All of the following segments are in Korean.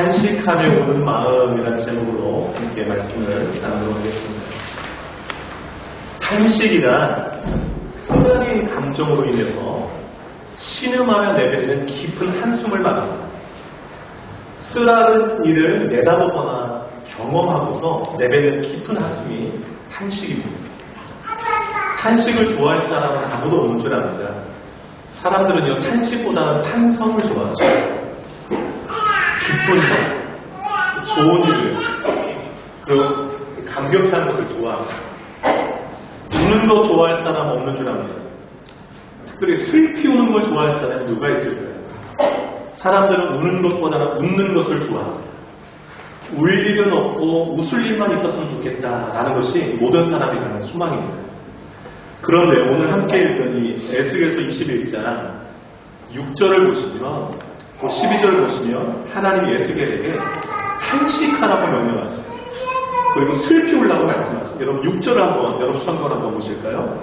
탄식하며 오는 마음이라는 제목으로 함께 말씀을 나누도록 하겠습니다. 탄식이란 끈적인 감정으로 인해서 신음하며 내뱉는 깊은 한숨을 말합니다. 쓰라린 일을 내다보거나 경험하고서 내뱉는 깊은 한숨이 탄식입니다. 탄식을 좋아할 사람은 아무도 없는 줄 압니다. 사람들은요, 탄식보다는 탄성을 좋아하죠. 기쁜 것, 좋은 일을, 그리고 감격한 것을 좋아합니다. 우는 거 좋아할 사람 없는 줄 압니다. 특별히 슬피 우는 걸 좋아할 사람이 누가 있을까요? 사람들은 우는 것보다는 웃는 것을 좋아합니다. 울 일은 없고 웃을 일만 있었으면 좋겠다라는 것이 모든 사람이 갖는 소망입니다. 그런데 오늘 함께 읽은 이 에스겔서 21장 6절을 보시면, 12절을 보시면 하나님이 에스겔에게 탄식하라고 명령하세요. 그리고 슬피 울라고 말씀하세요. 여러분 6절을 한번, 여러분 성경을 한번 보실까요?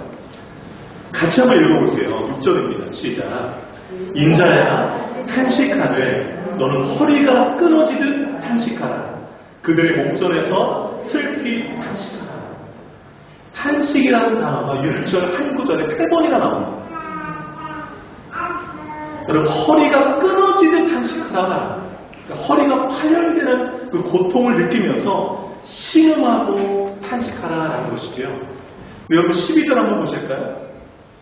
같이 한번 읽어볼게요. 6절입니다. 시작. 인자야 탄식하되 너는 허리가 끊어지듯 탄식하라. 그들의 목전에서 슬피 탄식하라. 탄식이라는 단어가 6절 한 구절에 3번이나 나옵니다. 여러분 허리가 끊어지듯 탄식하라. 그러니까 허리가 파열되는 그 고통을 느끼면서 신음하고 탄식하라라는 것이죠. 여러분 12절 한번 보실까요?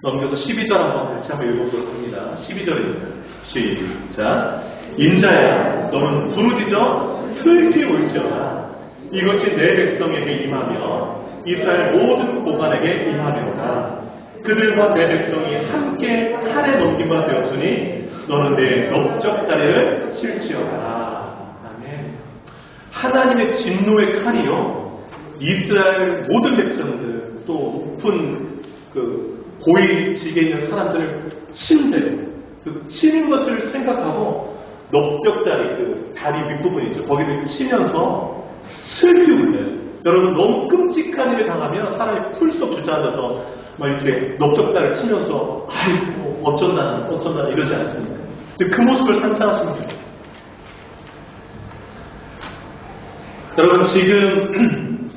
넘겨서 12절 한번 같이 한번 읽어보도록 합니다. 12절입니다. 시작. 인자야 너는 부르짖어 슬피 울지어라. 이것이 내 백성에게 임하며 이스라엘 모든 고관에게 임하리로다. 그들과 내 백성이 함께 칼에 넘김바 되었으니 너는 내 넓적다리를 칠지어라. 아멘. 하나님의 진노의 칼이요, 이스라엘 모든 백성들, 또 높은 그 고위직에 있는 사람들을 치는데요. 그 치는 것을 생각하고 넓적다리, 그 다리 윗부분 있죠. 거기를 치면서 슬피 울어요. 여러분 너무 끔찍한 일을 당하면 사람이 풀썩 주저앉아서 막 이렇게 넓적다리를 치면서 아이고 어쩐다 이러지 않습니까? 그 모습을 상상하시면 돼요. 여러분 지금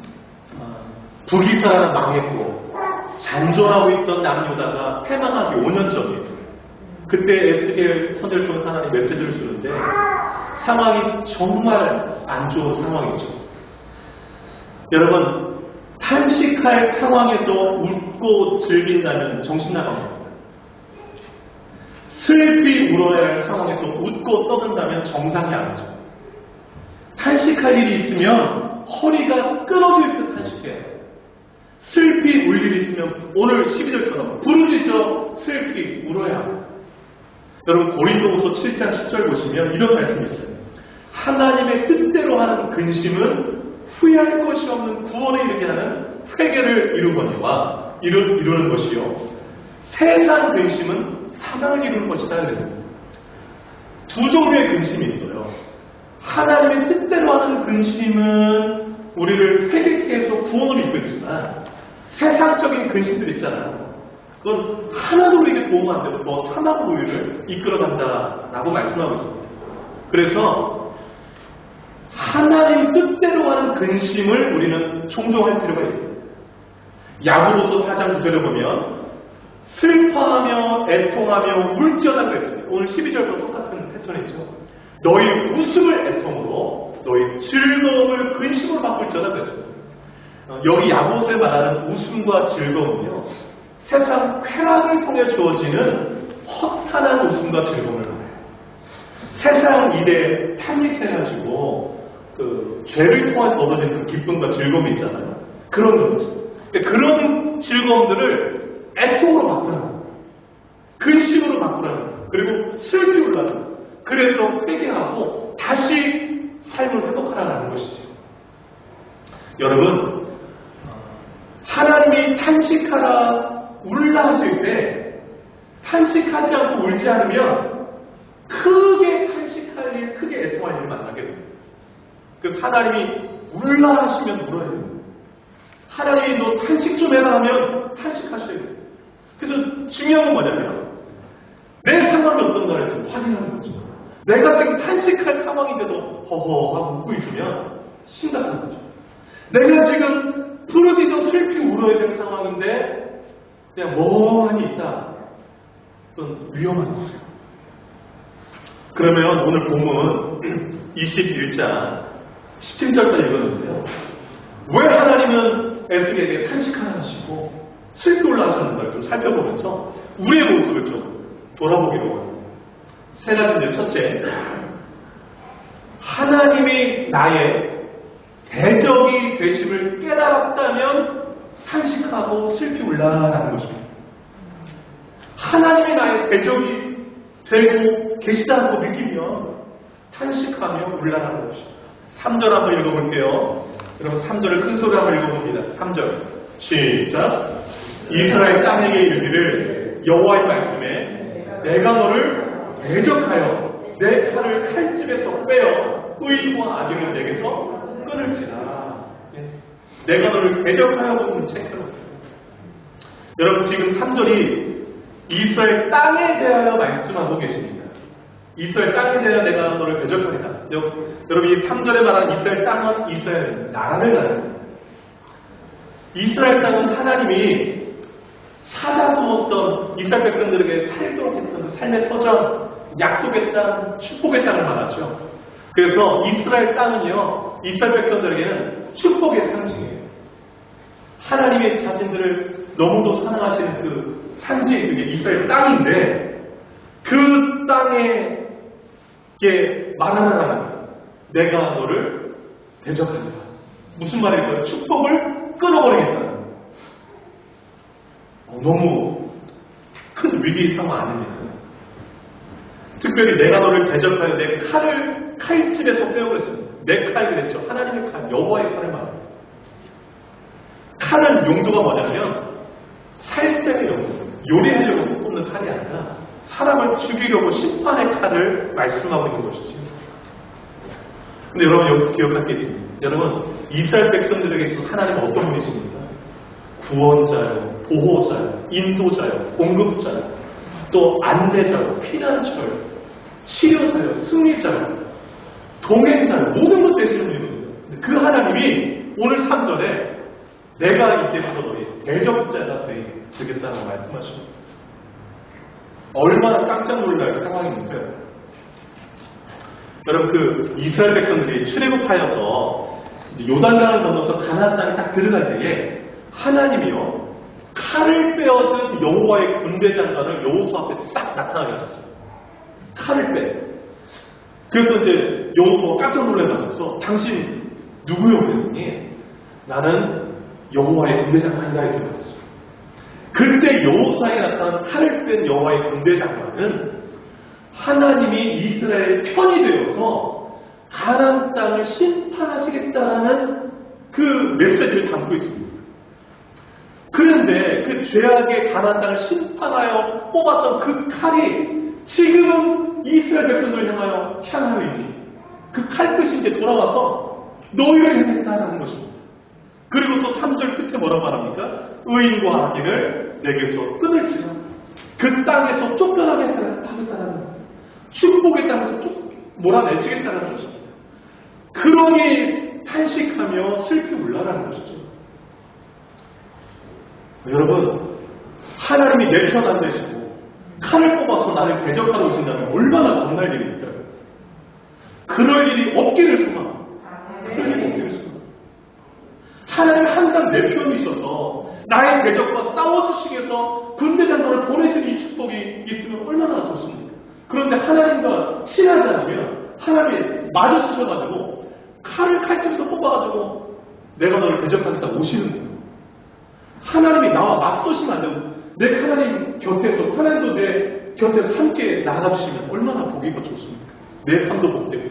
북이스라엘은 망했고 잔존하고 있던 남유다가 패망하기 5년 전이에요. 그때 에스겔 선지자를 통해서 하나님 메시지를 주는데 상황이 정말 안 좋은 상황이죠. 여러분 탄식할 상황에서 웃고 즐긴다면 정신 나간 겁니다. 슬피 울어야 할 상황에서 웃고 떠든다면 정상이 아니죠. 탄식할 일이 있으면 허리가 끊어질 듯 탄식해요. 슬피 울 일이 있으면 오늘 12절처럼 부르짖어 슬피 울어야 합니다. 여러분 고린도후서 7장 10절 보시면 이런 말씀이 있어요. 하나님의 뜻대로 하는 근심은 후회할 것이 없는 구원에 이르게 하는 회개를 이루거니와 이루는 것이요 세상 근심은 사망을 이루는 것이다 그랬습니다. 두 종류의 근심이 있어요. 하나님의 뜻대로 하는 근심은 우리를 회개케 해서 구원을 이끌지만 세상적인 근심들 있잖아요. 그건 하나도 우리에게 도움 안 되고 더 사망으로 우리를 이끌어간다라고 말씀하고 있습니다. 그래서 하나님 뜻대로 하는 근심을 우리는 종종할 필요가 있습니다. 야고보서 4장 9절에 보면 슬퍼하며 애통하며 울지어다 그랬습니다. 오늘 12절과 똑같은 패턴이죠. 너희 웃음을 애통으로 너희 즐거움을 근심으로 바꿀지어다 그랬습니다. 여기 야고보서에 말하는 웃음과 즐거움은요 세상 쾌락을 통해 주어지는 허탄한 웃음과 즐거움을 말해요. 세상 일에 탐닉해가지고 그 죄를 통해서 얻어지는 그 기쁨과 즐거움이 있잖아요. 그런 거죠. 그런 즐거움들을 애통으로 바꾸라는 거예요. 근심으로 바꾸라는 거예요. 그리고 슬피 울라는 거예요. 그래서 회개하고 다시 삶을 회복하라는 것이죠. 여러분 하나님이 탄식하라 울라 하실 때 탄식하지 않고 울지 않으면 크게 탄식할 일, 크게 애통할 일을 만나게 됩니다. 그래서 하나님이 울라 하시면 울어야 됩니다. 하나님이 너 탄식 좀 해라 하면 탄식하셔야 돼요. 그래서 중요한 건 뭐냐면 내 상황이 어떤가를 좀 확인하는 거죠. 내가 지금 탄식할 상황인데도 허허하고 웃고 있으면 심각한 거죠. 내가 지금 부르짖어 슬피 울어야 될 상황인데 그냥 멍하니 있다. 그건 위험한 거예요. 그러면 오늘 본문 21장 17절까지 읽었는데요. 왜 하나님은 에스겔에게 탄식하라 하시고 슬피 올라 하셨는가를 좀 살펴보면서 우리의 모습을 좀 돌아보기로 합니다. 세 가지인데요. 첫째, 하나님이 나의 대적이 되심을 깨달았다면 탄식하고 슬피 울라라는 것입니다. 하나님이 나의 대적이 되고 계시다고 느끼면 탄식하며 울라라는 것입니다. 3절 한번 읽어볼게요. 여러분 3절을 큰 소리로 한번 읽어봅니다. 3절 시작. 이스라엘 땅에게 이르기를 여호와의 말씀에 내가 너를 대적하여 내 칼을 칼집에서 빼어 의인과 악인을 내게서 끊을지라. 내가 너를 대적하여 보는 책들었어요. 여러분 지금 3절이 이스라엘 땅에 대하여 말씀하고 계십니다. 이스라엘 땅에 대하여 내가 너를 대적하리라. 여러분 이 3절에 말하는 이스라엘 땅은 이스라엘 나라를 말합니다. 이스라엘 땅은 하나님이 찾아두었던 이스라엘 백성들에게 살도록 했던 그 삶의 터전, 약속의 땅, 축복의 땅을 말하죠. 그래서 이스라엘 땅은요, 이스라엘 백성들에게는 축복의 상징이에요. 하나님의 자신들을 너무도 사랑하시는 그 산지, 그게 이스라엘 땅인데, 그 땅에 말하는 하나님, 내가 너를 대적하리라. 무슨 말일까요? 축복을 끊어버리겠다. 너무 큰 위기 상황 아닙니까? 특별히 내가 너를 대적하여 내 칼을 칼집에서 빼어버렸습니다. 내 칼 그랬죠. 하나님의 칼, 여호와의 칼을 말합니다. 칼은 용도가 뭐냐면 살생의 용도, 요리하려고 뽑는 칼이 아니라 사람을 죽이려고 심판의 칼을 말씀하고 있는 것이죠. 근데 여러분 여기서 기억할 게 있습니다. 여러분 이스라엘 백성들에게 있어서 하나님은 어떤 분이십니까? 구원자요, 보호자요, 인도자요, 공급자요, 또 안내자요, 피난처요, 치료자요, 승리자요, 동행자요, 모든 것 되시는 분이거든요. 그 하나님이 오늘 3절에 내가 이제부터 너희 대적자가 되겠다고 말씀하십니다. 얼마나 깜짝 놀랄 상황입니까? 여러분 그 이스라엘 백성들이 출애굽하여서 요단강을 넘어서 가나안 땅에 딱 들어갈 때에 하나님이요 칼을 빼어든 여호와의 군대 장관을 여호수 앞에 딱 나타나게 하셨어요. 칼을 빼. 그래서 이제 여호수가 깜짝 놀라면서 당신 누구요? 그랬더니 나는 여호와의 군대 장관이다 이렇게 말했어요. 그때 여호수아에 나타난 칼을 뺀 여호와의 군대 장관은 하나님이 이스라엘 편이 되어서 가나안 땅을 심판하시겠다는 그 메시지를 담고 있습니다. 그런데 그 죄악의 가나안 땅을 심판하여 뽑았던 그 칼이 지금은 이스라엘 백성들을 향하여 향하여 있니? 그 칼끝이 이제 돌아와서 너희를 향했다라는 것입니다. 그리고 또 3절 끝에 뭐라고 말합니까? 의인과 악인을 내게서 끊을지라. 그 땅에서 쫓겨나게 하겠다는 거예요. 축복의 땅에서 몰아내시겠다는 것입니다. 그러니 탄식하며 슬피 울라라는 것이죠. 여러분, 하나님이 내 편 안 되시고 칼을 뽑아서 나를 대적하러 오신다면 얼마나 겁날 일입니까? 그럴 일이 없기를 소망합니다. 그럴 일이 없기를 소망합니다. 하나님 항상 내 편이 있어서 나의 대적과 싸워주시기 위해서 군대 장관을 보내신 이 축복이 있으면 얼마나 좋습니까? 그런데 하나님과 친하지 않으면 하나님이 맞아주셔가지고 칼을 칼집에서 뽑아가지고 내가 너를 대적하겠다고 오시는 거예요. 하나님이 나와 맞서시면 안 되고 내 하나님 곁에서 하나님도 내 곁에서 함께 나가주시면 얼마나 보기가 좋습니까? 내 삶도 복되고.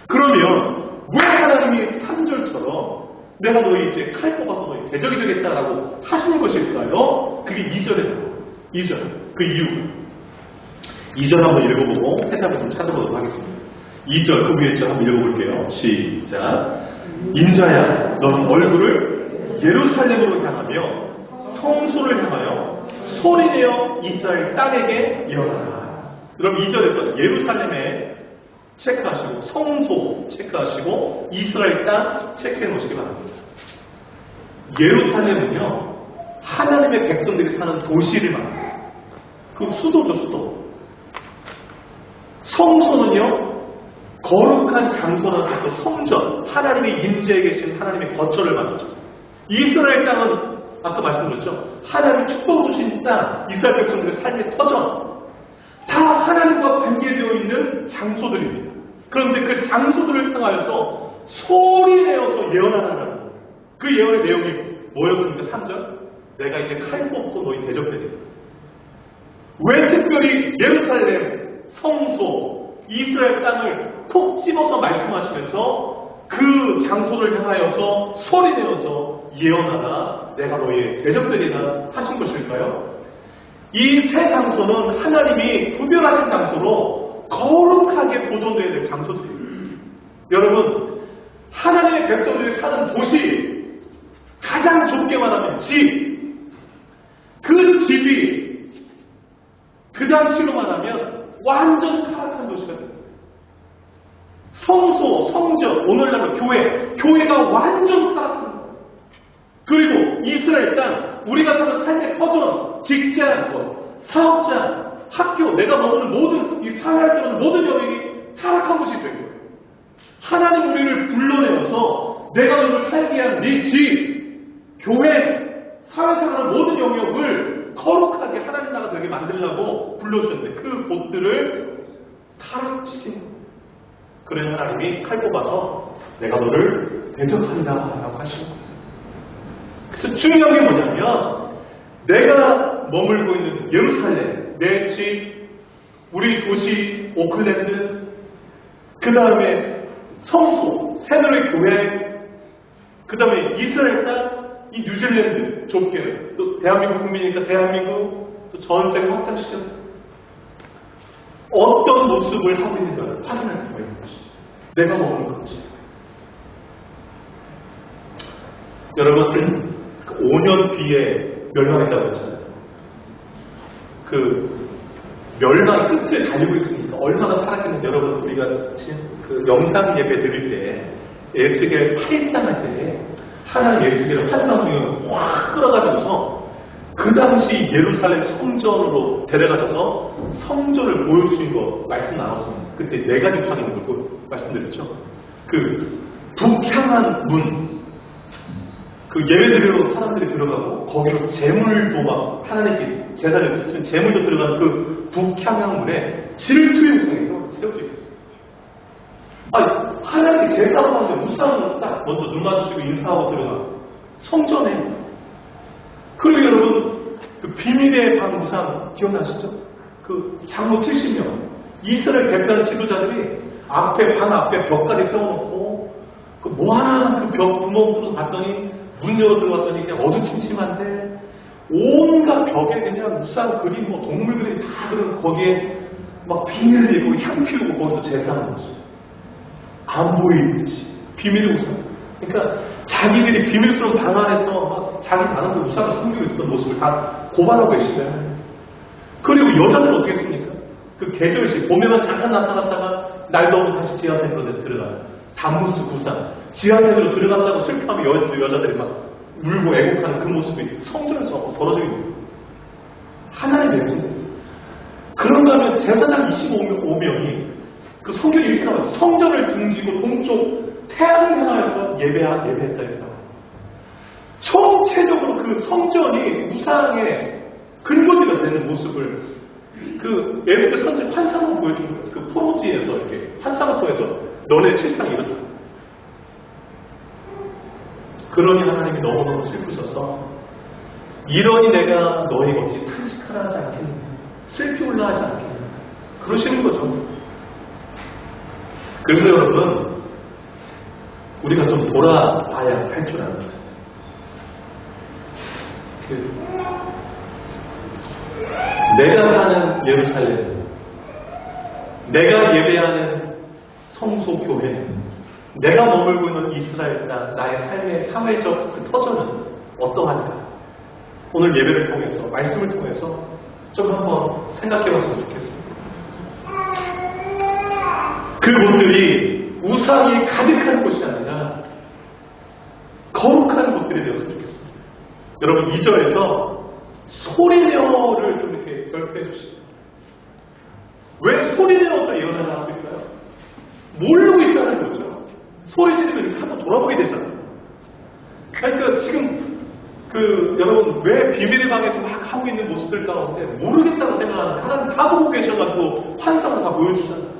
그러면 왜 하나님이 3절처럼 내가 너희 이제 칼 뽑아서 너희 대적이 되겠다라고 하시는 것일까요? 그게 2절에 나와요. 2절. 그 이유가. 2절 한번 읽어보고 해답을 좀 찾아보도록 하겠습니다. 2절, 그 위에 절 한번 읽어볼게요. 시작. 인자야, 너는 얼굴을 예루살렘으로 향하며 성소를 향하여 소리내어 이스라엘 땅에게 일어나라. 그럼 2절에서 예루살렘의 체크하시고, 성소 체크하시고, 이스라엘 땅 체크해 놓으시기 바랍니다. 예루살렘은요, 하나님의 백성들이 사는 도시를 말합니다. 그 수도죠, 수도. 성소는요, 거룩한 장소라서 성전, 하나님의 임재에 계신 하나님의 거처를 말하죠. 이스라엘 땅은 아까 말씀드렸죠. 하나님의 축복을 주신 땅, 이스라엘 백성들의 삶의 터전, 다 하나님과 관계되어 있는 장소들입니다. 그런데 그 장소들을 향하여서 소리내어서 예언하는 거예요. 그 예언의 내용이 뭐였습니까? 3절. 내가 이제 칼 뽑고 너희 대적되리라. 왜 특별히 예루살렘, 성소, 이스라엘 땅을 콕 집어서 말씀하시면서 그 장소를 향하여서 소리내어서 예언하라, 내가 너희의 대적되리라 하신 것일까요? 이 세 장소는 하나님이 구별하신 장소로 거룩하게 보존되어야 될 장소들이에요. 여러분, 하나님의 백성들이 사는 도시, 가장 좁게 말하면 집, 그 집이 그 당시로 말하면 완전 타락한 도시가 됩니다. 성소, 성전, 오늘날로 교회가 완전 타락한 거예요. 그리고 이스라엘 땅, 우리가 사는 삶의 터전, 직장, 사업장, 학교, 내가 머무는 모든 이 사회활동하는 모든 영역이 타락한 것이 된 거예요. 하나님 우리를 불러내어서 내가 너를 살게 한 네 집, 교회, 사회생활의 모든 영역을 거룩하게 하나님 나라 되게 만들려고 불러주셨는데 그 곳들을 타락시킨 거예요. 그래 하나님이 칼 뽑아서 내가 너를 대적한다 라고 하시는 거예요. 그래서 중요한 게 뭐냐면 내가 머물고 있는 예루살렘, 내 집, 우리 도시 오클랜드, 그 다음에 성소, 새누리 교회, 그 다음에 이스라엘 땅, 이 뉴질랜드 좁게 또 대한민국 국민이니까 대한민국 또 전 세계 확장시켰어요. 어떤 모습을 하고 있는가를 확인할 수가 있는 것이죠. 내가 머무는 것이. 여러분 5년 뒤에 멸망했다고 했잖아요. 그 멸망 끝을 달리고 있으니까 얼마나 타락했는지 여러분 우리가 그 영상 예배 드릴 때 에스겔 8장 할 때 하나님 에스겔을 환상 중에 확 끌어가면서 그 당시 예루살렘 성전으로 데려가셔서 성전을 보여주신 거 말씀 나눴습니다. 그때 네 가지 우상이 있는 걸 말씀드렸죠. 그 북향한 문, 그 예배 드리러 사람들이 들어가고 거기로 재물도 막 하나님께 제사를 드리는 재물도 들어가는 그 북향양문에 질투의 우상이 세워져 있었어요. 아니 하나님께 제사하고 하는데 우상은 딱 먼저 눈 마주치고 인사하고 들어가고 성전에. 그리고 여러분 그 비밀의 방 우상 기억나시죠? 그 장로 70명 이스라엘 대표하는 지도자들이 방 앞에 벽까지 세워놓고 그 뭐 하나 그 벽 구멍으로 봤더니 문 열어 들어갔더니 그냥 어두침침한데 온갖 벽에 그냥 우상 그림, 뭐 동물 그림 다 그런 거기에 막 비닐을 입고 향 피우고 거기서 제사하는 모습. 안 보이듯이 비밀의 우상. 그러니까 자기들이 비밀스러운 방 안에서 막 자기 방안에 우상을 섬기고 있었던 모습을 다 고발하고 계시잖아요. 그리고 여자들은 어떻게 했습니까? 그 계절시 봄에만 잠깐 나타났다가 날 더우면 다시 지하생으로 들어가요. 단무스 구상. 지하생으로 들어간다고 슬퍼하면 여자들이 막 울고 애곡하는 그 모습이 성전에서 벌어지고 있는 거예요. 하나님의 백성. 그런가 하면 제사장 25명이 그 성경이 이렇게 나와요. 성전을 등지고 동쪽 태양을 향하여서 예배했다 이렇게 나와요. 총체적으로 그 성전이 우상의 근거지가 되는 모습을 그 에스겔 선지 환상을 보여주는 거예요. 그 포로지에서 이렇게 환상을 통해서 너네 실상이 이렇다. 그러니 하나님이 너무너무 슬프셔서 이러니 내가 너희 어찌 탄식하라 하지 않겠느냐, 슬피 올라 하지 않겠느냐 그러시는 거죠. 그래서 여러분 우리가 좀 돌아봐야 할 줄 압니다. 내가 사는 예루살렘, 내가 예배하는 성소 교회, 내가 머물고 있는 이스라엘 땅, 나의 삶의 사회적 그 터전은 어떠한가? 오늘 예배를 통해서, 말씀을 통해서 좀 한번 생각해 봤으면 좋겠습니다. 그곳들이 우상이 가득한 곳이 아니라 거룩한 곳들이 되었으면 좋겠습니다. 여러분 2절에서 소리내어를 좀 이렇게 결핍해 주시죠. 왜 소리내어서 예언을 나왔을까요? 모르고 있다는 거죠. 소리 지르면 이렇게 한번 돌아보게 되잖아요. 그러니까 지금 여러분 왜 비밀의 방에서 막 하고 있는 모습들 가운데 모르겠다고 생각하는 하나님 다 보고 계셔가지고 환상을 다 보여주잖아요.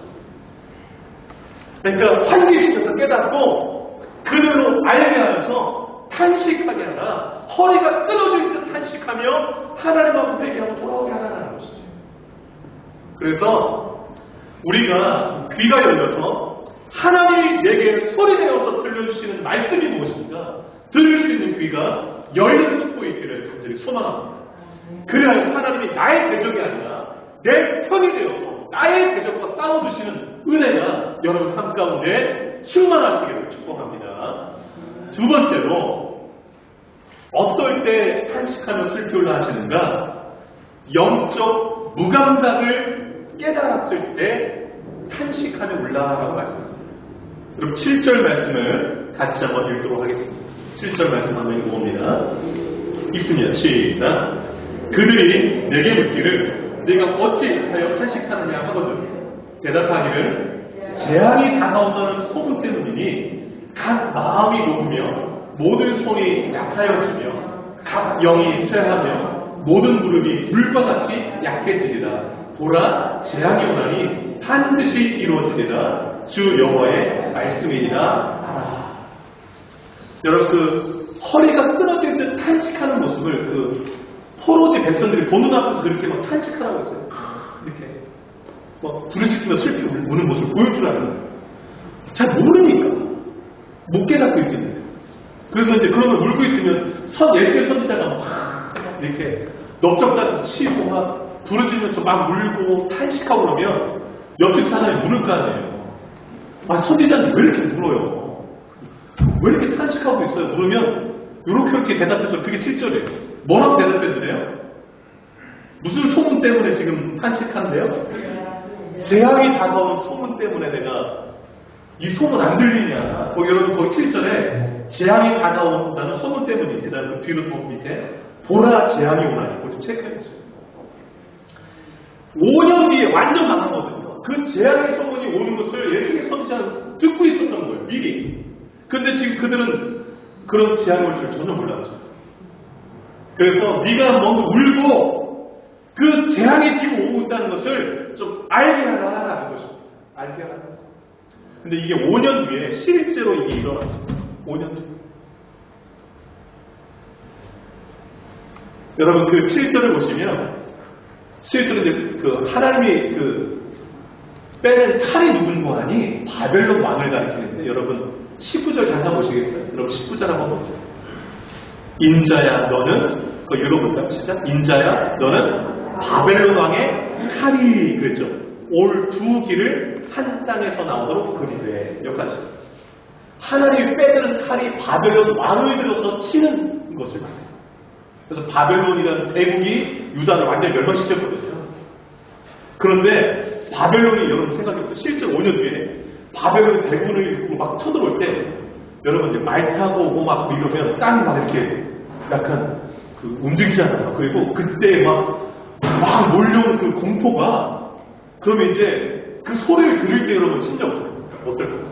그러니까 환기시켜서 깨닫고 그대로 알게 하면서 탄식하게 하라. 허리가 끊어질 듯 탄식하며 하나님 앞에 회개하고 돌아오게 하라는 것이죠. 그래서 우리가 귀가 열려서 하나님이 내게 소리내어서 들려주시는 말씀이 무엇인가 들을 수 있는 귀가 열리는 축복이 있기를 간절히 소망합니다. 그래야 하나님이 나의 대적이 아니라 내 편이 되어서 나의 대적과 싸워주시는 은혜가 여러분 삶 가운데 충만하시기를 축복합니다. 두 번째로 어떨 때 탄식하며 슬피 올라 하시는가? 영적 무감각을 깨달았을 때 탄식하며 올라라고 말씀합니다. 그럼 7절 말씀을 같이 한번 읽도록 하겠습니다. 7절 말씀 한번 읽어봅니다. 있으면 시작. 그들이 내게 묻기를 네가 어찌하여 탄식하느냐 하거든 대답하기를 재앙이 다가온다는 소문 때문이니 각 마음이 녹으며 모든 손이 약하여지며 각 영이 쇠하며 모든 무릎이 물과 같이 약해지리라. 보라 재앙이 오나니 반드시 이루어지리라. 주 여호와의 말씀이니라 하라. 여러분 허리가 끊어질 듯 탄식하는 모습을 포로지 백성들이 보는 앞에서 그렇게 막 탄식하라고 했어요. 이렇게 막 부르짖으며 슬피 우는 모습을 보여주라는 거예요. 잘 모르니까 못 깨닫고 있습니다. 그래서 이제 그러면 울고 있으면 예수의 선지자가 막 이렇게 넓적다리 치고 막 부르짖으면서 막 울고 탄식하고 그러면 옆집 사람이 울을 거 아니에요. 선지자는 왜 이렇게 울어요? 왜 이렇게 탄식하고 있어요? 그러면 이렇게 대답해서 그게 7절이에요. 뭐라고 대답해 주래요? 무슨 소문 때문에 지금 탄식한대요? 재앙이 다가오는 소문 때문에 내가 이 소문 안 들리냐? 여러분 거기 7절에 재앙이 다가온다는 소문 때문입니다. 그 뒤로 더 밑에 보라 재앙이 오나니 그거 좀 체크해보세요. 5년 뒤에 완전 망하거든요. 그 재앙의 소문이 오는 것을 예수의 선지자는 듣고 있었던 거예요. 미리. 근데 지금 그들은 그런 재앙이 올 줄 전혀 몰랐어요. 그래서 네가 먼저 울고 그 재앙이 지금 오고 있다는 것을 좀 알게 하라는 것입니다. 알게 하라. 근데 이게 5년 뒤에 실제로 이게 일어났습니다. 5년 뒤에. 여러분 그 7절을 보시면 7절에 하나님이 빼낸 칼이 누군가 하니 바벨론 왕을 가리키는데 여러분 19절 잠깐 보시겠어요? 여러분 19절 한번 보세요. 인자야 너는 읽어볼까요? 시작. 인자야 너는 바벨론 왕의 칼이 그랬죠. 올 두 길을 한 땅에서 나오도록 그리되 여기까지. 하나님이 빼드는 칼이 바벨론 왕을 들어서 치는 것을 말해요. 그래서 바벨론이라는 대국이 유다를 완전히 멸망시켰거든요. 그런데 바벨론이 여러분 생각해보세요. 실제 5년 뒤에 바벨론이 대군을 일으키고 막 쳐들어올 때 여러분 이제 말 타고 오고 막 이러면 땅이 막 이렇게 약간 움직이잖아요. 그리고 그때 막 몰려오는 그 공포가 그러면 이제 그 소리를 들을 때 여러분 심정 어떨까요?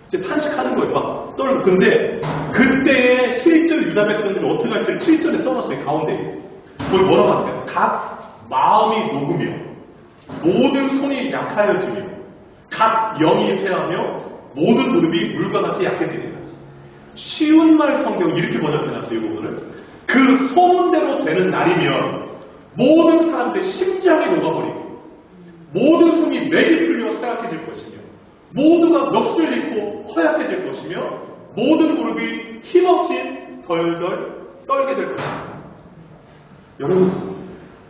이제 탄식하는 거예요. 막 떨고. 근데 그때의 실제 유다 백성들이 어떻게 할지 7절에 써놨어요. 가운데. 거기 뭐라고 하냐면 각 마음이 녹으며 모든 손이 약하여지며 각 영이 쇠하며 모든 무릎이 물과 같이 약해지리라. 쉬운 말 성경 이렇게 번역해놨어요. 이 부분을. 그 소문대로 되는 날이면 모든 사람들의 심장이 녹아버리고 모든 손이 맥이 풀려 쇠약해질 것이며 모두가 넋을 잃고 허약해질 것이며 모든 무릎이 힘없이 덜덜 떨게 될 것입니다. 여러분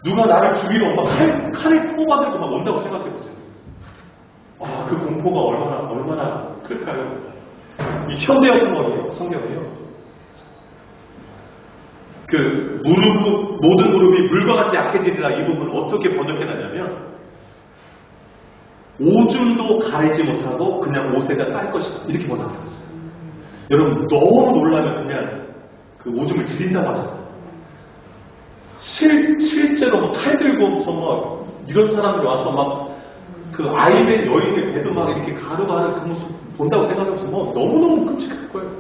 누가 나를 죽이러 막 칼을 뽑아들고 막 온다고 생각해보세요. 그 공포가 얼마나 클까요? 이 현대어 성경이요. 모든 무릎이 물과 같이 약해지리라 이 부분을 어떻게 번역해놨냐면 오줌도 가리지 못하고 그냥 옷에다 쌀 것이다. 이렇게 번역해놨어요. 여러분 너무 놀라면 그냥 그 오줌을 지린다고 하잖아요. 실제로 뭐 칼 들고서 막 이런 사람들이 와서 막 그 아이의 여인의 배도 막 이렇게 가루가 하는 그 모습 본다고 생각하면서 뭐 너무너무 끔찍할 거예요.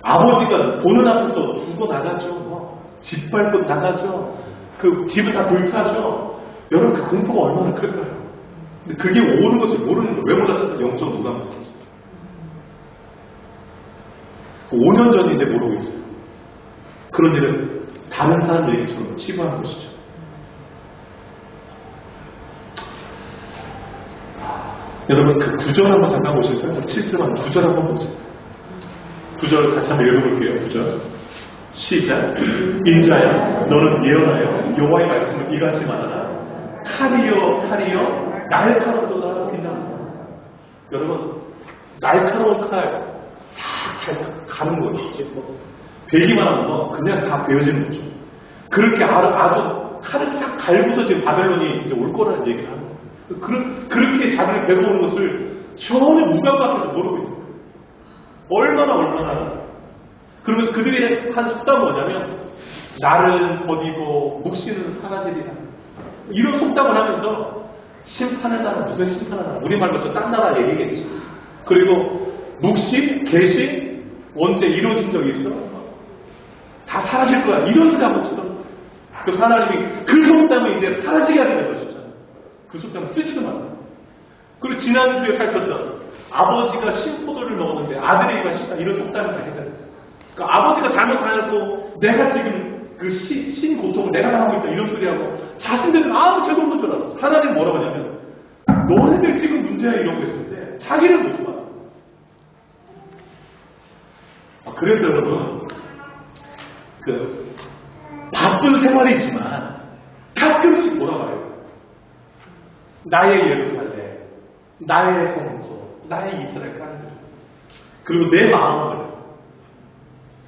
아버지가 보는 앞에서 죽어 나가죠. 집 밟고 나가죠. 그 집을 다 불타죠. 여러분 그 공포가 얼마나 클까요? 근데 그게 오는 것을 모르는 거예요. 왜 몰랐을까? 영적 무감각해서. 5년 전인데 모르고 있어요. 그런 일은 다른 사람 얘기처럼 치부하는 것이죠. 여러분 그 구절 한번 잠깐 보실까요? 7절 9절 한번 보세요. 9절 같이 한번 읽어볼게요. 9절 시작. 인자야 너는 예언하여 여호와의 말씀을 이같이 말하라. 칼이여 날카롭도다 빛난다. 여러분 날카로운 칼 싹 잘 가는 거예요. 베기만 하면 그냥 다 베어지는 거죠. 그렇게 아주 칼을 싹 갈고서 지금 바벨론이 이제 올 거라는 얘기를 하는 거예요. 그렇게 자기를 배워오는 것을 전혀 무감각해서 모르고 있는 거예요. 얼마나. 그러면서 그들이 한 속담은 뭐냐면 날은 더디고 묵시는 사라지리라. 이런 속담을 하면서 심판의 나라 무슨 심판의 나라 우리말로 저 딴 나라 얘기겠지. 그리고 묵시, 계시 언제 이루어진 적이 있어? 다 사라질 거야. 이런 소리 하고 있어. 그래서 하나님이 그 속담을 이제 사라지게 하는 것이죠. 그 속담을 쓰지도 말아요. 그리고 지난주에 살폈던 아버지가 신포도를 먹었는데 아들이 가시다 이런 속담을 다 해요. 그러니까 아버지가 잘못하고 내가 지금 그 신 고통을 내가 당하고 있다 이런 소리하고 자신들은 아무 죄도 없는 줄 알았어. 하나님 뭐라고 하냐면 너네들 지금 문제야 이러고 있는데 자기는 무슨 말? 그래서 여러분 그 바쁜 생활이지만 가끔씩 뭐라 말해요. 나의 예루살렘, 나의 성소, 나의 이스라엘 땅들 그리고 내 마음을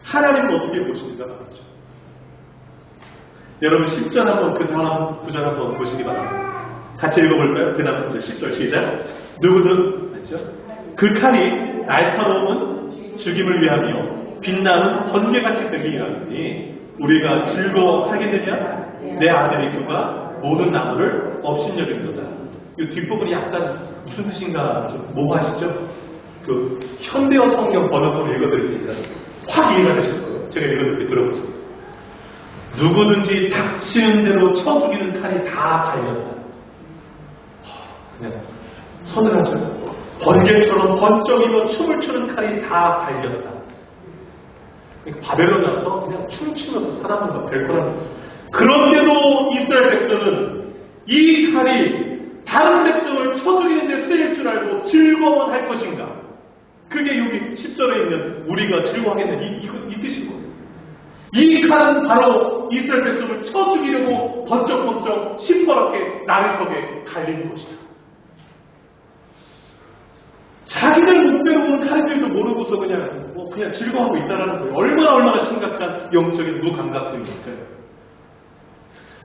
하나님은 어떻게 보시는가 말이죠. 여러분 10절 한번 그 다음 9절 한번 보시기 바랍니다. 같이 읽어볼까요? 그 다음 9절 10절 시작. 누구든 맞죠? 그 칼이 날카로움은 죽임을 위하며 빛나는 번개같이 되기 위하니 우리가 즐거워하겠느냐? 내 아들의 교가 모든 나무를 업신여긴도다. 이 뒷부분이 약간 무슨 뜻인가 좀 모호하시죠? 그 현대어 성경 번역으로 읽어드리니까 확 이해가 되실 거예요. 제가 읽어드릴게 들어보세요. 누구든지 닥치는 대로 쳐 죽이는 칼이 다 갈렸다. 그냥 서늘하죠. 번개처럼 번쩍이며 춤을 추는 칼이 다 갈렸다. 그러니까 바벨론 가서 그냥 춤추면서 살아보는 거 될 거라는 거예요. 그런데도 이스라엘 백성은 이 칼이 다른 백성을 쳐 죽이는 데 쓰일 줄 알고 즐거워만 할 것인가? 그게 여기 10절에 있는 우리가 즐거워하겠는 이 뜻인 거예요. 이 칼은 바로 이스라엘 백성을 쳐 죽이려고 번쩍번쩍 시퍼렇게 나리석에 갈리는 것이다. 자기들 목표로 보는 칼인지도 모르고서 그냥 즐거워하고 있다는 거예요. 얼마나 심각한 영적인 무감각증일까요?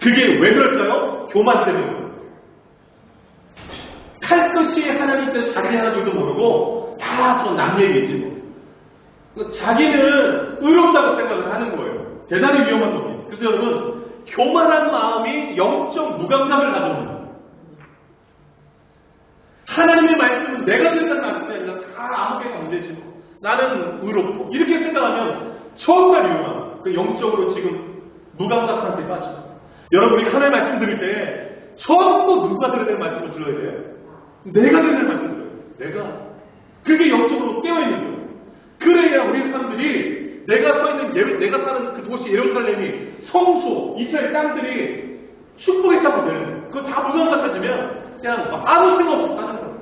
그게 왜 그럴까요? 교만 때문에. 칼 것이 하나님께서 자기 하나 줄도 모르고 다 저 남 얘기지 뭐. 자기는 의롭다고 생각을 하는 거예요. 대단히 위험한 겁니다. 그래서 여러분 교만한 마음이 영적 무감각을 가져오는 거예요. 하나님의 말씀은 내가 된다는 말씀이 아니라 다 아무개가 문제지 뭐. 나는 의롭고 이렇게 생각하면 정말 위험한 그 영적으로 지금 무감각 상태에 빠져. 여러분 우리가 하나님의 말씀 들을 때 전부 누가 들어야 될 말씀을 들어야 돼요? 내가 들어야 될 말씀을 들어야 돼요. 내가. 그게 영적으로 깨어있는 거예요. 그래야 우리 사람들이 내가 서 있는 내가 사는 그 도시 예루살렘이 성소 이스라엘 땅들이 축복했다고 되는 거예요. 그거 다 무감각해지면 그냥 아무 생각 없이 사는 거예요.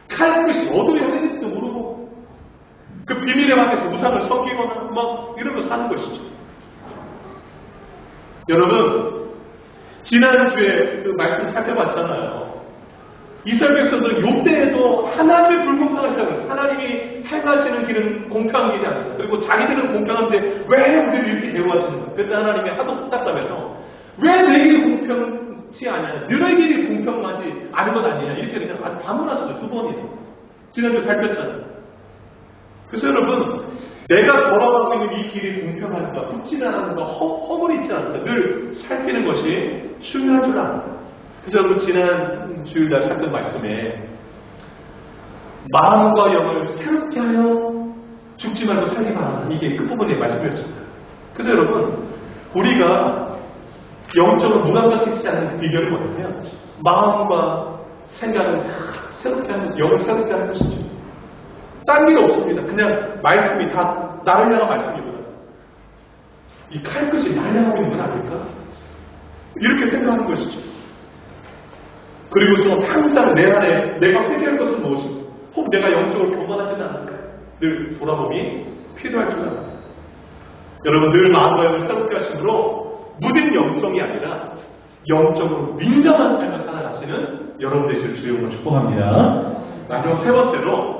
칼끝이 어디로 향했는지도 모르고 그 비밀의 방에서 우상을 섬기거나 막 이러고 사는 것이죠. 여러분 지난주에 그 말씀 살펴봤잖아요. 이스라엘 백성들은 요때에도 하나님의 불공평하시다고 했어요. 하나님이 행하시는 길은 공평한 길이 아니다. 그리고 자기들은 공평한데 왜 우리를 이렇게 대우하시는가. 그래서 하나님이 하도 속닥다면서 왜 내 길이 공평치 않냐. 너희 길이 공평하지 아는 건 아니냐 이렇게 그냥 반문하시죠. 두 번이나 지난주 살폈잖아요. 그래서 여러분 내가 걸어가고 있는 이 길이 공평한가 굵지않은가 허물이 있지 않은가 늘 살피는 것이 중요한 줄 압니다. 그래서 여러분 지난 주일날 살폈 말씀에 마음과 영을 새롭게 하여 죽지 말고 살게 하라 이게 끝부분의 말씀이었습니다. 그래서 여러분 우리가 영적으로 무감각해지지 않는 비결은 뭐냐면 마음과 생각을 새롭게 하는 영을 새롭게 하는 것이죠. 딴 일 없습니다. 그냥 말씀이 다 나를 향한 말씀이구나. 이 칼끝이 나를 향하고 있는 건 아닐까? 이렇게 생각하는 것이죠. 그리고서 항상 내 안에 내가 회개할 것은 무엇인가? 혹 내가 영적으로 교만하지는 않을까? 늘 돌아봄이 필요할 줄 압니다. 여러분 늘 마음과 영을 새롭게 하심으로 무딘 영성이 아니라 영적으로 민감한 삶을 살아가시는 여러분들의 주님을 축복합니다. 마지막 세 번째로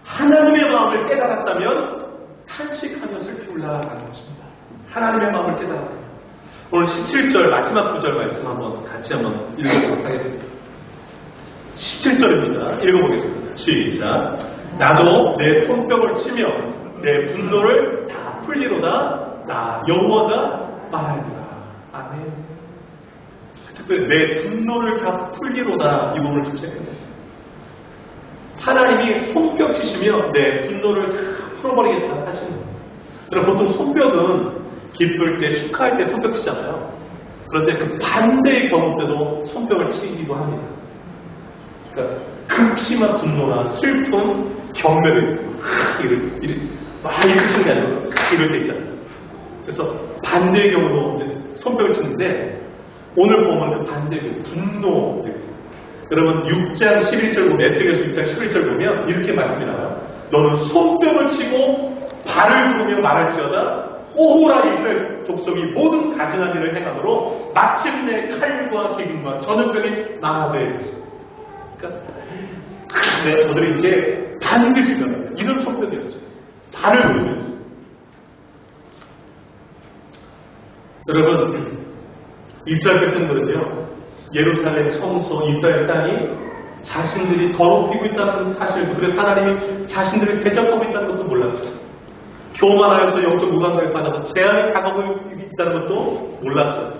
하나님의 마음을 깨달았다면 탄식하며 슬피 올라가는 것입니다. 하나님의 마음을 깨달았다면 오늘 17절 마지막 구절 말씀 한번 같이 한번 읽어보도록 하겠습니다. 17절입니다. 읽어보겠습니다. 시작. 나도 내 손뼉을 치며 내 분노를 다 풀리로다 나 여호와가 말하리라. 아멘. 특별히 내 분노를 다 풀리로다 이 부분을 좀 체크했습니다. 하나님이 손뼉 치시며 내 분노를 다 풀어버리겠다 하시는 거예요. 그럼 보통 손뼉은 기쁠 때 축하할 때 손뼉 치잖아요. 그런데 그 반대의 경우 때도 손뼉을 치기도 합니다. 그러니까 극심한 분노나 슬픔, 경멸을 이렇게 치는 게 아니고 이럴 때 있잖아요. 그래서 반대의 경우도 이제 손뼉을 치는데 오늘 보면 그 반대의 분노. 여러분 6장 11절 보면 에스겔서 6장 11절 보면 이렇게 말씀이 나와요. 너는 손뼉을 치고 발을 구르며 말할지어다 오호라 이스라엘 족속이 모든 가증한 일을 행함으로 마침내 칼과 기근과 전염병이 나가되 그러니까 저들이 이제 반드시 변합니다. 이런 손뼉이었어요. 발을 구르면서 여러분 이스라엘 백성들은요 예루살렘 성소 이스라엘 땅이 자신들이 더럽히고 있다는 사실 그래서 하나님이 자신들을 대적하고 있다는 것도 몰랐어요. 교만하여서 영적 무감각에 빠져서 재앙이 다가오고 있다는 것도 몰랐어요.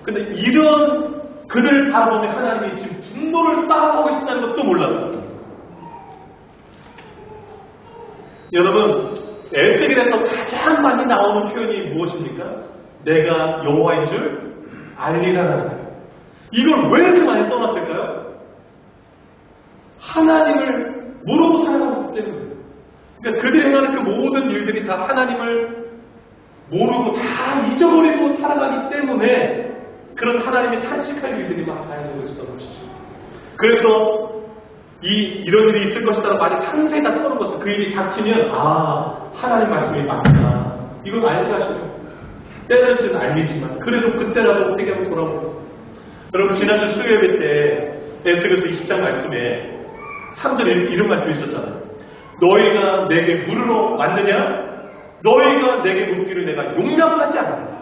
근데 이런 그들을 바라보며 하나님이 지금 분노를 쌓아가고 계신다는 것도 몰랐어요. 여러분 에스겔에서 가장 많이 나오는 표현이 무엇입니까? 내가 여호와인 줄 알리라는 거예요. 이걸 왜 이렇게 많이 써놨을까요? 하나님을 모르고 살아가기 때문에. 그러니까 그들이 행하는 그 모든 일들이 다 하나님을 모르고 다 잊어버리고 살아가기 때문에 그런 하나님의 탄식할 일들이 막 자연되고 있었던 것이죠. 그래서 이런 일이 있을 것이다 많이 상세히 다 써놓은 것은 그 일이 닥치면 하나님 말씀이 맞구나. 이걸 알게 하시죠. 때는 지금 알리지만 그래도 그때라도 회개하고 돌아오고 여러분 지난주 수요예배 때 에스겔서 20장 말씀에 3절에 이런 말씀이 있었잖아요. 너희가 내게 물으러 왔느냐? 너희가 내게 묻기를 내가 용납하지 않는다.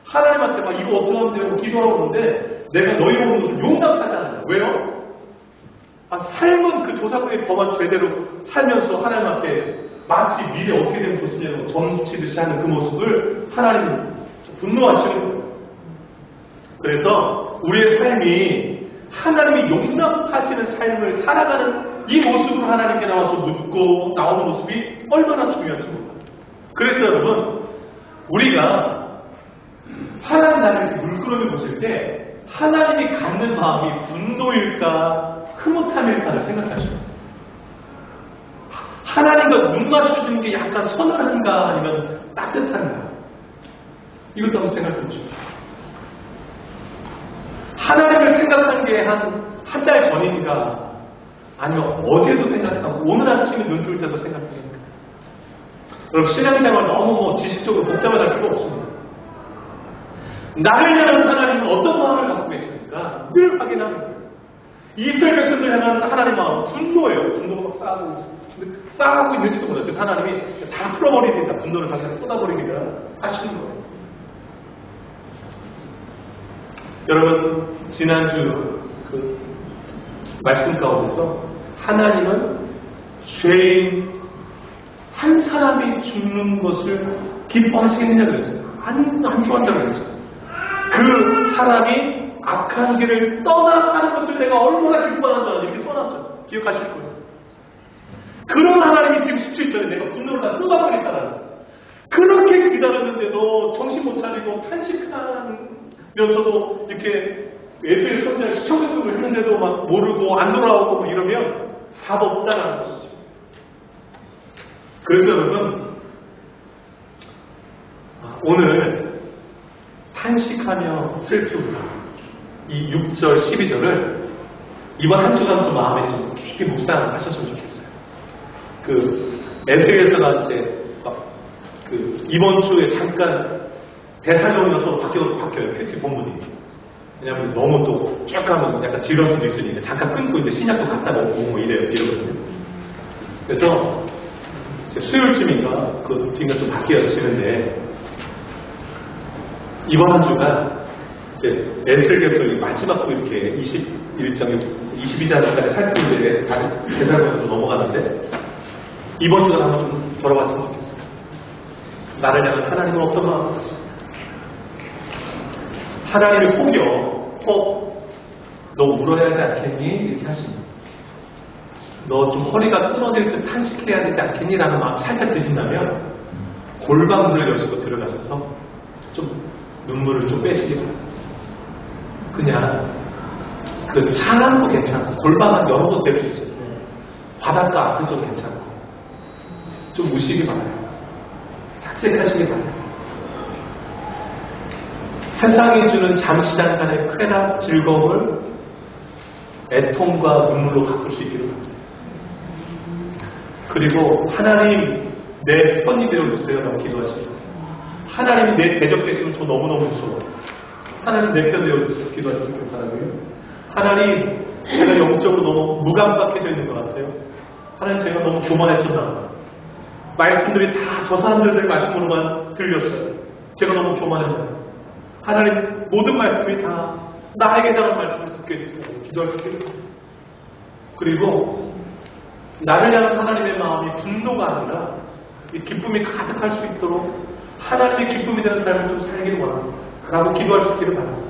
하나님한테 막 이거 어떻게 하면 되고 기도하고 오는데 내가 너희가 묻는 것을 용납하지 않는다. 왜요? 삶은 그 조상들이 범한 죄대로 살면서 하나님 앞에 마치 미래 어떻게 되면 좋습니까? 점치듯이 하는 그 모습을 하나님은 분노하시는 거예요. 그래서 우리의 삶이 하나님이 용납하시는 삶을 살아가는 이 모습으로 하나님께 나와서 묻고 나오는 모습이 얼마나 중요한지 몰라요. 그래서 여러분 우리가 하나님 나라를 물끄러미 보실 때 하나님이 갖는 마음이 분노일까 흐뭇함일까를 생각하시고 하나님과 눈 맞춰주는 게 약간 서늘한가 아니면 따뜻한가 이것도 한번 생각해 보시죠. 하나님을 생각한 게 한 달 전인가 아니면 어제도 생각하고 오늘 아침에 눈 뜰 때도 생각합니까? 여러분 신앙생활 너무 지식적으로 복잡하게 할 필요 없습니다. 나를 향한 하나님은 어떤 마음을 갖고 계십니까? 늘 확인합니다. 이스라엘 백성들 향한 하나님 마음은 분노예요. 분노가 막 쌓아가고 있습니다. 근데 쌓아가고 있는지도 몰라요. 그래서 하나님이 다 풀어버리니까 분노를 그냥 쏟아버리니까 하시는 거예요. 여러분 지난주 그 말씀 가운데서 하나님은 죄인 한 사람이 죽는 것을 기뻐하시겠느냐 그랬어요. 안 좋아한다고 그랬어요. 그 사람이 악한 길을 떠나 사는 것을 내가 얼마나 기뻐하는 줄 알았는지 이렇게 써놨어요. 기억하실 거예요. 그런 하나님이 지금 17절에 내가 분노를 다 쏟아버리겠다는 그렇게 기다렸는데도 정신 못 차리고 탄식하면서도 이렇게 예수의 손자 시청교육을 했는데도 막 모르고 안 돌아오고 뭐 이러면 답 없다는 것이죠. 그래서 여러분 오늘 탄식하며 슬프구나 이 6절 12절을 이번 한 주간 좀 마음에 좀 깊이 묵상하셨으면 좋겠어요. 그 에스겔서가 이제 그 이번 주에 잠깐 대사령이어서 바뀌어요. 큐티 본문이. 왜냐면 너무 또 쭉 가면 약간 지루할 수도 있으니까 잠깐 끊고 이제 신약도 갔다가 오고 뭐 이러거든요. 그래서 이제 수요일쯤인가 그 뒤가 좀 바뀌어지는데 이번 한 주가 이제 에스겔서 마지막 또 이렇게 21장 22장까지 살피는데 대사령으로 넘어가는데 이번 주가 한번 좀 돌아봤으면 좋겠어요. 나를 향한 하나님은 어떤 마음을 가십니까? 하나님의 혹여 너 울어야 하지 않겠니? 이렇게 하십니다. 너 좀 허리가 끊어질 듯 탄식해야 되지 않겠니? 라는 마음 살짝 드신다면 골방문을 여시고 들어가셔서 좀 눈물을 좀 빼시기 바랍니다. 그냥 그 창안도 괜찮고 골방은 열어도 될 수 있어요. 바닷가 앞에서도 괜찮고 좀 우시기 바라요. 탁색하시기 바라요. 세상이 주는 잠시 잠깐의 쾌락, 즐거움을 애통과 눈물로 바꿀 수 있기를 바랍니다. 그리고 하나님 내 편이 되어주세요 라고 기도하시죠. 하나님이 내 대적 되시면 저 너무너무 무서워요. 하나님 내 편 되어주세요 기도하시길 바라고요. 하나님 제가 영적으로 너무 무감각해져 있는 것 같아요. 하나님 제가 너무 교만했었나 말씀들이 다 저 사람들의 말씀으로만 들렸어요. 제가 너무 교만했나요? 하나님 모든 말씀이 다 나에게 대한 말씀을 듣게 해주세요. 기도할 수 있게. 그리고 나를 향한 하나님의 마음이 분노가 아니라 이 기쁨이 가득할 수 있도록 하나님의 기쁨이 되는 삶을 좀 살기를 원합니다. 라고 기도할 수 있기를 바랍니다.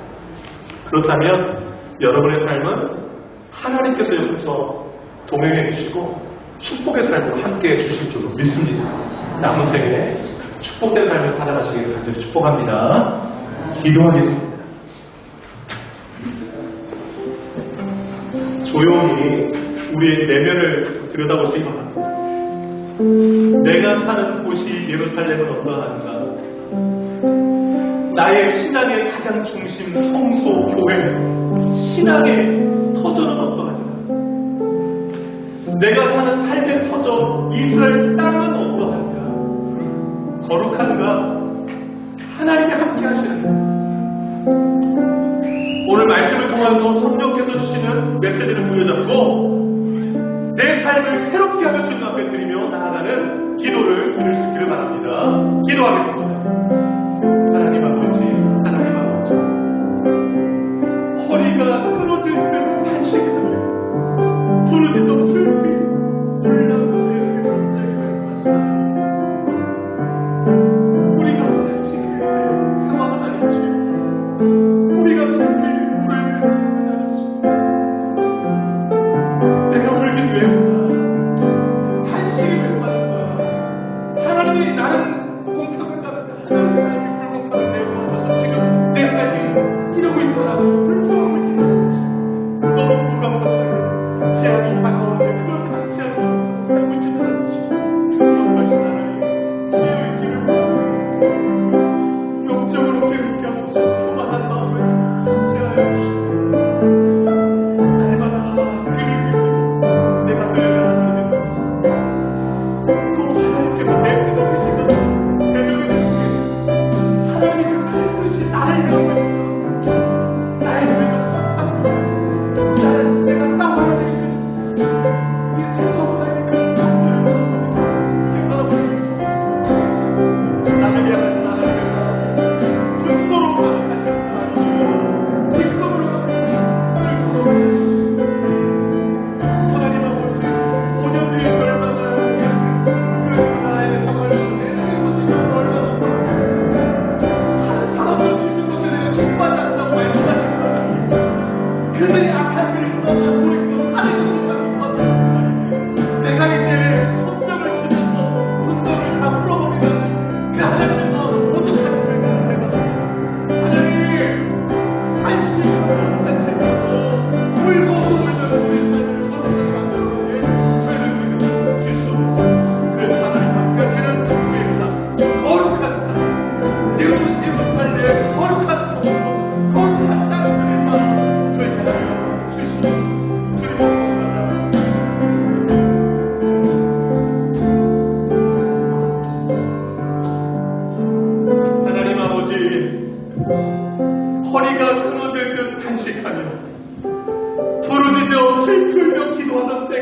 그렇다면 여러분의 삶은 하나님께서 옆에서 동행해 주시고 축복의 삶으로 함께 해 주실 줄로 믿습니다. 남은 생에 축복된 삶을 살아가시기를 간절히 축복합니다. 기도하겠습니다. 조용히 우리의 내면을 들여다보시기 바랍니다. 내가 사는 도시 예루살렘은 어떠한가? 나의 신앙의 가장 중심 성소 교회 신앙의 터전은 어떠한가? 내가 사는 삶의 터전 이스라엘 땅은 어떠한가? 거룩한가? 하나님이 함께 하시는가? 오늘 말씀을 통해서 성령께서 주시는 메시지를 부여잡고 내 삶을 새롭게 하며 주님 앞에 드리며 나아가는 기도를 드릴 수 있기를 바랍니다. 기도하겠습니다. 하나님 아버지, 하나님 아버지, 허리가 끊어질 듯 탄식하며 부르짖어 슬피 울라고 예수의 손자에게 말씀하시다. 우리가 탄식해 상황은 아니지. 우리가 슬피 울을 상황은 아니지. 내가 울긴 왜 울나? 탄식이 왜 받는가? 하나님이 나는 공평을 받는다. 하나님이 불공평을 내어주셔서 지금 내 삶이 이러고 있더라도 불평을 짓는 거지. 너무 무감각하게 제약이 다가오는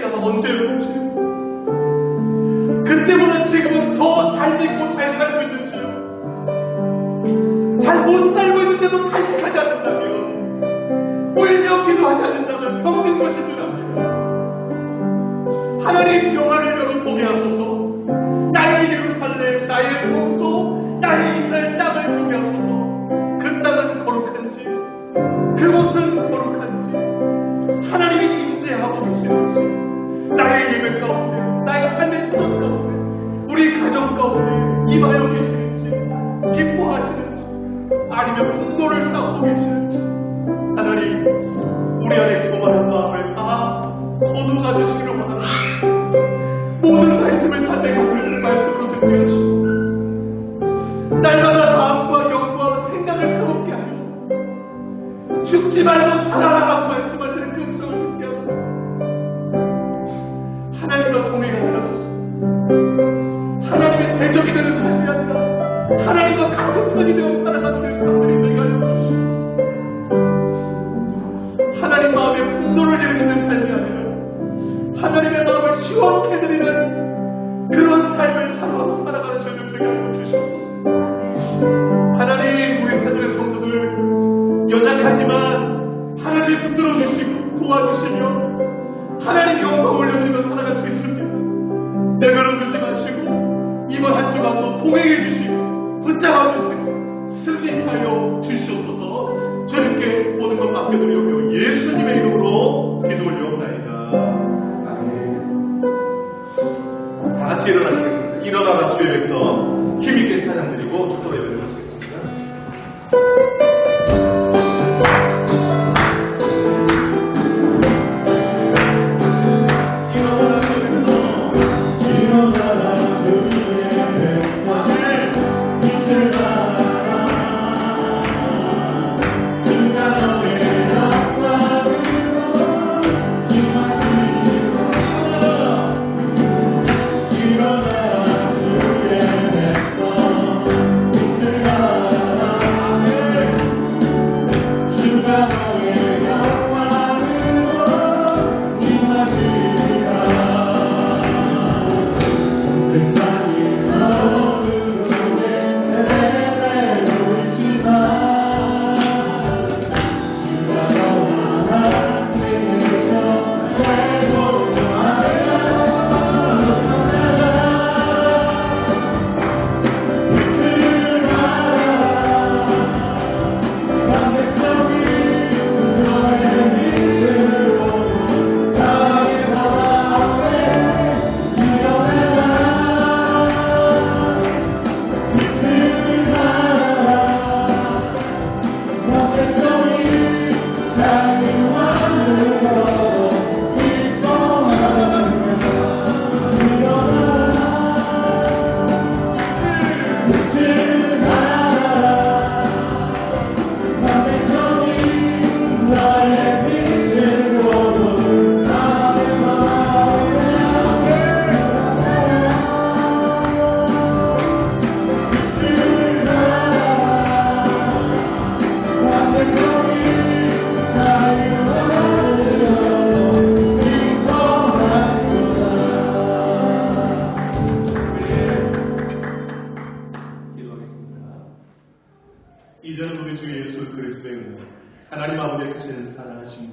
때가 언제였는지, 그때보다 지금은 더 잘 믿고 잘 살고 있는지요. 잘 못 살고 있는데도 탄식하지 않는다면, 울며 기도하지 않는다면 병든 것인 줄 압니다. 하나님 영화를 여러 보게 하소서. 나의 예루살렘, 나의 성소, 나의 이스라엘 땅을 보게 하소서. 그 땅은 거룩한지, 그곳은 거룩한지, 하나님이 임재하고 계시는지, 나의 예배 가운데, 나의 삶의 도전 가운데, 우리 가정 가운데 임하여 계시는지, 기뻐하시는지, 아니면 분노를 쌓고 계시는지, 하나님 우리 안에 교만한 마음을 다 거두가 되시기를 원합니다. 모든 말씀을 다 내가 들을 말씀으로 듣게 하시고, 날마다 마음과 영과 생각을 새롭게 하여 죽지 말고 살아라라고 말씀하시는 그 음성을 듣게 하소서. 하나님과 동행하게 하소서. 하나님의 대적이 되는 삶이 아니라 하나님과 같은 편이 되어 살아가는 우리 사람들이 되게 하여 주시옵소서. 하나님 마음에 분노를 일으키는 삶이 아니라 하나님의 마음을 시원케 드리는 그런 삶을 하루하루 살아가는 저희들 되게 하여 주시옵소서. 하나님, 우리 사랑의 성도들 연약하지만 하나님이 붙들어 주시고 도와주시며 하나님 영광 올려드리며 살아갈 수 있습니다. 내버려두지 마시고 이번 한 주간도 동행해 주시고 붙잡아 주시고 승리케 하여 주시옵소서. 주님께 모든 것 맡겨드리오며 예수님의 이름으로 기도 올려옵나이다. 아멘. 다 같이 일어나시겠습니다. 일어나라 주의 백성 힘있게 찬양드리고 축도 예배를 마치겠습니다. 이제는 우리 주 예수 그리스도의 은혜, 하나님 아버지의 크신 사랑하심,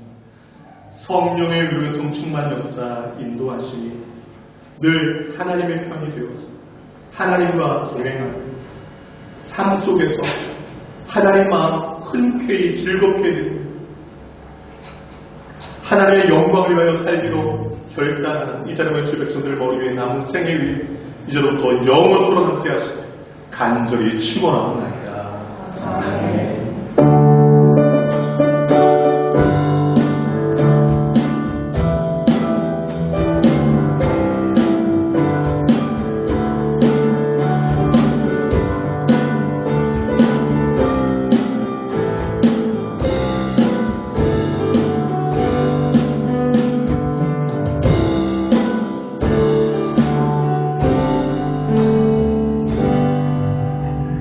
성령의 위로통 충만 역사 인도하심이 늘 하나님의 편이 되어서 하나님과 동행하는 삶 속에서 하나님 마음 흔쾌히 즐겁게 해드리고 하나님의 영광을 위하여 살기로 결단하는 이 자녀의 주 백성들 머리 위에 남은 생애 위에 이제로부터 영원토록 함께 하시고 간절히 축원하옵나이다. 아멘.